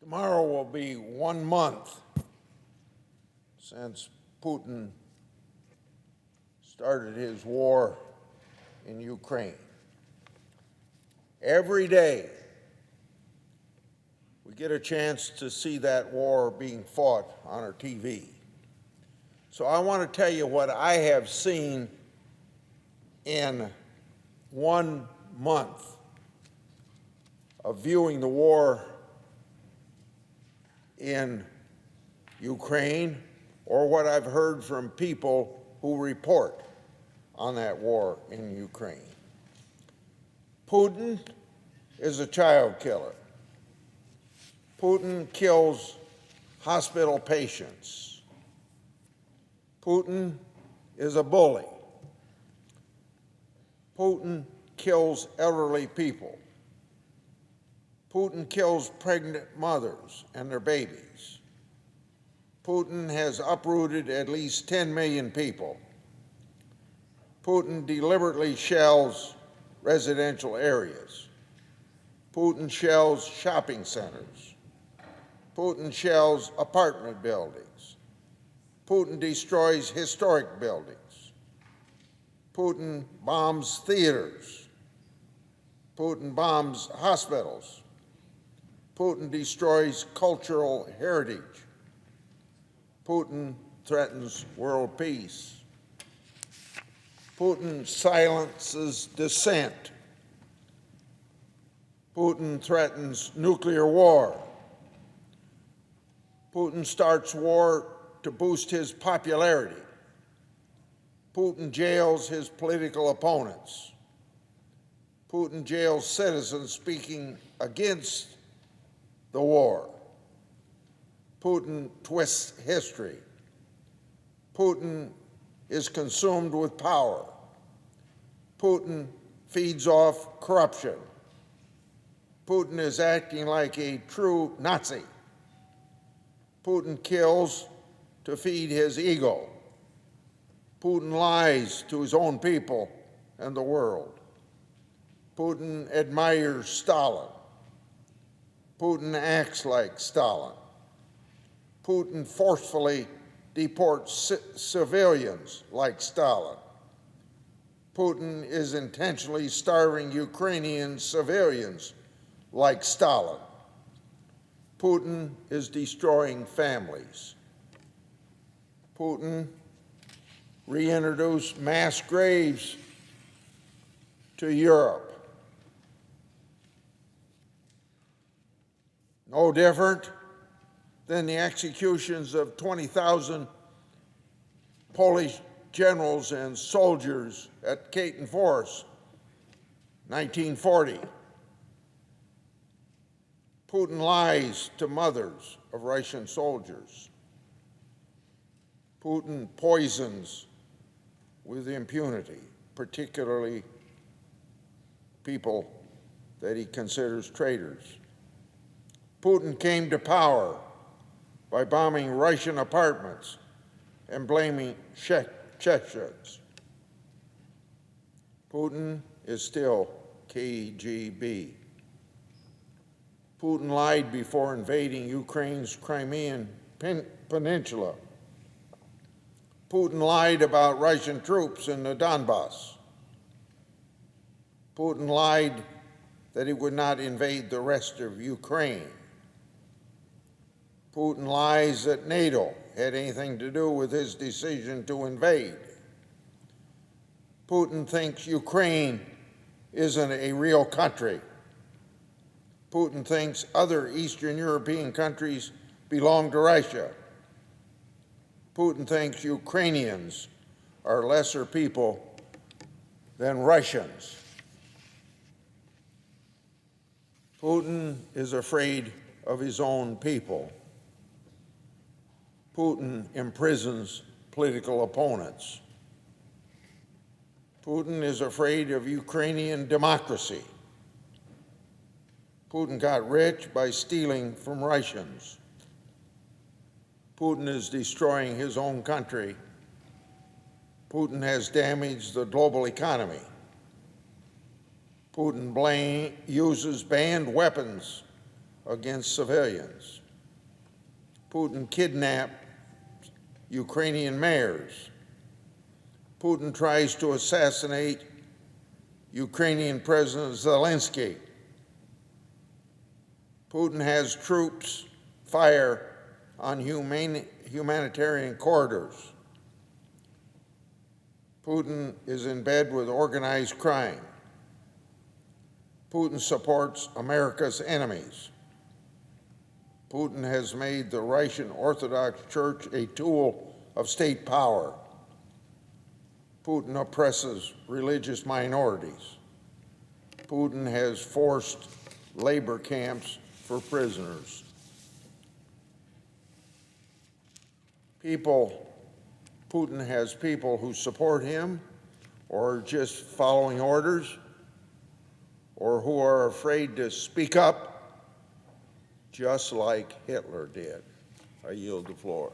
Tomorrow will be 1 month since Putin started his war in Ukraine. Every day, we get a chance to see that war being fought on our TV. So I want to tell you what I have seen in 1 month of viewing the war in Ukraine, or what I've heard from people who report on that war in Ukraine. Putin is a child killer. Putin kills hospital patients. Putin is a bully. Putin kills elderly people. Putin kills pregnant mothers and their babies. Putin has uprooted at least 10 million people. Putin deliberately shells residential areas. Putin shells shopping centers. Putin shells apartment buildings. Putin destroys historic buildings. Putin bombs theaters. Putin bombs hospitals. Putin destroys cultural heritage. Putin threatens world peace. Putin silences dissent. Putin threatens nuclear war. Putin starts war to boost his popularity. Putin jails his political opponents. Putin jails citizens speaking against the war. Putin twists history. Putin is consumed with power. Putin feeds off corruption. Putin is acting like a true Nazi. Putin kills to feed his ego. Putin lies to his own people and the world. Putin admires Stalin. Putin acts like Stalin. Putin forcefully deports civilians like Stalin. Putin is intentionally starving Ukrainian civilians like Stalin. Putin is destroying families. Putin reintroduced mass graves to Europe. No different than the executions of 20,000 Polish generals and soldiers at Katyn Forest, 1940. Putin lies to mothers of Russian soldiers. Putin poisons with impunity, particularly people that he considers traitors. Putin came to power by bombing Russian apartments and blaming Chechens. Putin is still KGB. Putin lied before invading Ukraine's Crimean Peninsula. Putin lied about Russian troops in the Donbass. Putin lied that he would not invade the rest of Ukraine. Putin lies that NATO had anything to do with his decision to invade. Putin thinks Ukraine isn't a real country. Putin thinks other Eastern European countries belong to Russia. Putin thinks Ukrainians are lesser people than Russians. Putin is afraid of his own people. Putin imprisons political opponents. Putin is afraid of Ukrainian democracy. Putin got rich by stealing from Russians. Putin is destroying his own country. Putin has damaged the global economy. Putin uses banned weapons against civilians. Putin kidnapped Ukrainian mayors. Putin tries to assassinate Ukrainian President Zelensky. Putin has troops fire on humanitarian corridors. Putin is in bed with organized crime. Putin supports America's enemies. Putin has made the Russian Orthodox Church a tool of state power. Putin oppresses religious minorities. Putin has forced labor camps for prisoners. Putin has people who support him or are just following orders or who are afraid to speak up, just like Hitler did. I yield the floor.